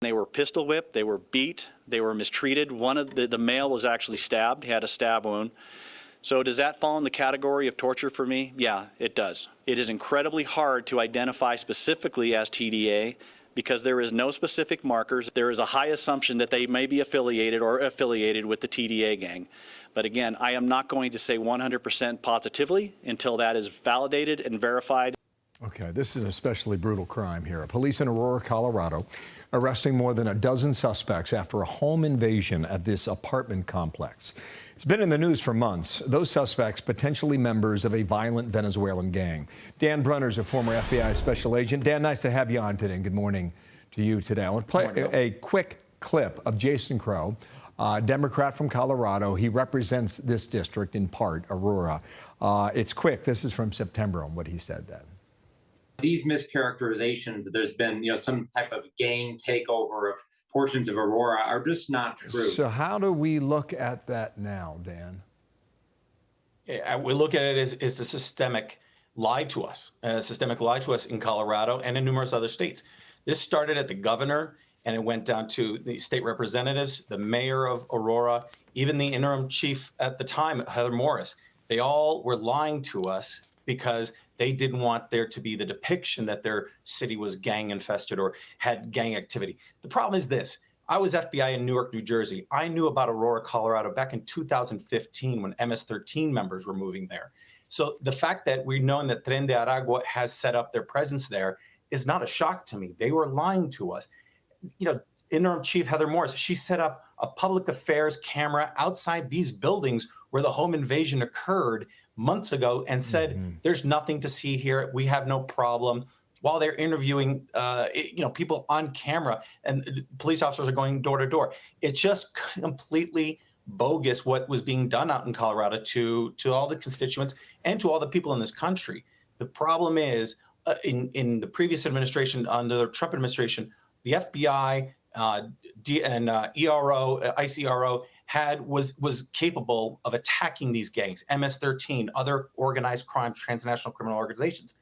They were pistol whipped, they were beat, they were mistreated. One of the male was actually stabbed. He had a stab wound. So does that fall in the category of torture for me? Yeah, it does. It is incredibly hard to identify specifically as TDA because there is no specific markers. There is a high assumption that they may be affiliated with the TDA gang. But again, I am not going to say 100% positively until that is validated and verified. Okay, this is an especially brutal crime here. Police in Aurora, Colorado, arresting more than a dozen suspects after a home invasion at this apartment complex. It's been in the news for months. Those suspects, potentially members of a violent Venezuelan gang. Dan Brunner is a former FBI special agent. Dan, nice to have you on today, and good morning to you today. I want to play a quick clip of Jason Crow, Democrat from Colorado. He represents this district in part, Aurora. It's quick. This is from September on what he said then. These mischaracterizations, there's been, some type of gang takeover of portions of Aurora are just not true. So how do we look at that now, Dan? We look at it as the systemic lie to us, in Colorado and in numerous other states. This started at the governor, and it went down to the state representatives, the mayor of Aurora, even the interim chief at the time, Heather Morris. They all were lying to us because they didn't want there to be the depiction that their city was gang infested or had gang activity. The problem is this. I was FBI in Newark, New Jersey. I knew about Aurora, Colorado back in 2015 when MS-13 members were moving there. So the fact that we've known that Tren de Aragua has set up their presence there is not a shock to me. They were lying to us. Interim Chief Heather Morris, she set up a public affairs camera outside these buildings where the home invasion occurred months ago and said, there's nothing to see here. We have no problem. While they're interviewing, people on camera and police officers are going door to door. It's just completely bogus what was being done out in Colorado to all the constituents and to all the people in this country. The problem is in the previous administration, under the Trump administration, the FBI and ICRO was capable of attacking these gangs, MS-13, other organized crime, transnational criminal organizations.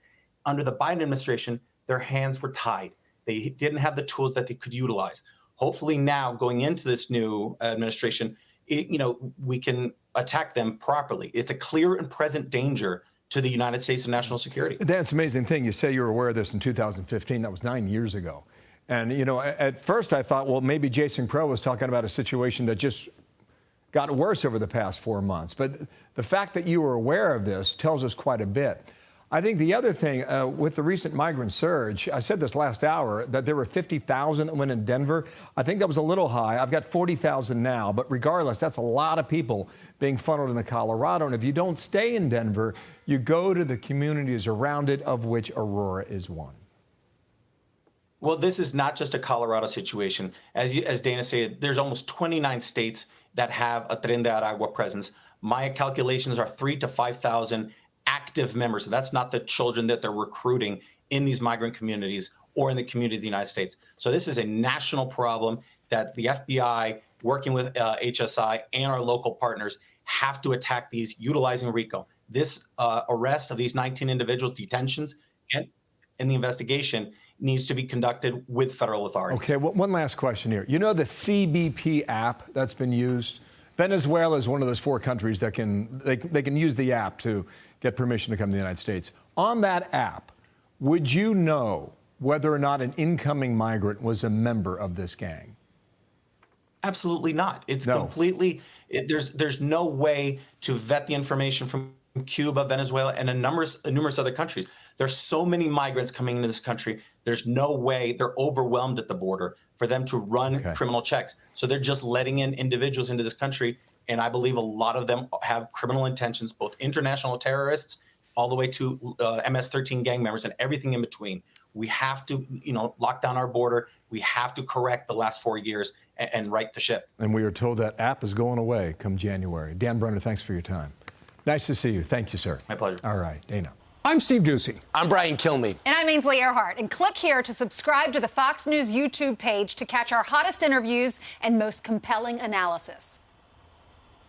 Under the Biden administration, their hands were tied. They didn't have the tools that they could utilize. Hopefully now, going into this new administration, we can attack them properly. It's a clear and present danger to the United States and national security. That's an amazing thing. You say you were aware of this in 2015. That was 9 years ago. And, at first I thought, well, maybe Jason Crow was talking about a situation that just got worse over the past 4 months. But the fact that you were aware of this tells us quite a bit. I think the other thing with the recent migrant surge, I said this last hour, that there were 50,000 that went in Denver. I think that was a little high. I've got 40,000 now. But regardless, that's a lot of people being funneled into Colorado. And if you don't stay in Denver, you go to the communities around it, of which Aurora is one. Well, this is not just a Colorado situation. As Dana said, there's almost 29 states that have a Tren de Aragua presence. My calculations are 3,000 to 5,000 active members. So that's not the children that they're recruiting in these migrant communities or in the communities of the United States. So this is a national problem that the FBI, working with HSI and our local partners, have to attack these utilizing RICO. This arrest of these 19 individuals, detentions, and the investigation needs to be conducted with federal authorities. Okay, well, one last question here. You know the CBP app that's been used? Venezuela is one of those 4 countries that they can use the app to get permission to come to the United States. On that app, would you know whether or not an incoming migrant was a member of this gang? Absolutely not. It's completely, there's no way to vet the information from Cuba, Venezuela, and numerous other countries. There's so many migrants coming into this country. There's no way, they're overwhelmed at the border for them to run criminal checks. So they're just letting in individuals into this country. And I believe a lot of them have criminal intentions, both international terrorists all the way to MS-13 gang members and everything in between. We have to, lock down our border. We have to correct the last 4 years and right the ship. And we are told that app is going away come January. Dan Brunner, thanks for your time. Nice to see you. Thank you, sir. My pleasure. All right, Dana. I'm Steve Ducey. I'm Brian Kilmeade. And I'm Ainsley Earhart. And click here to subscribe to the Fox News YouTube page to catch our hottest interviews and most compelling analysis.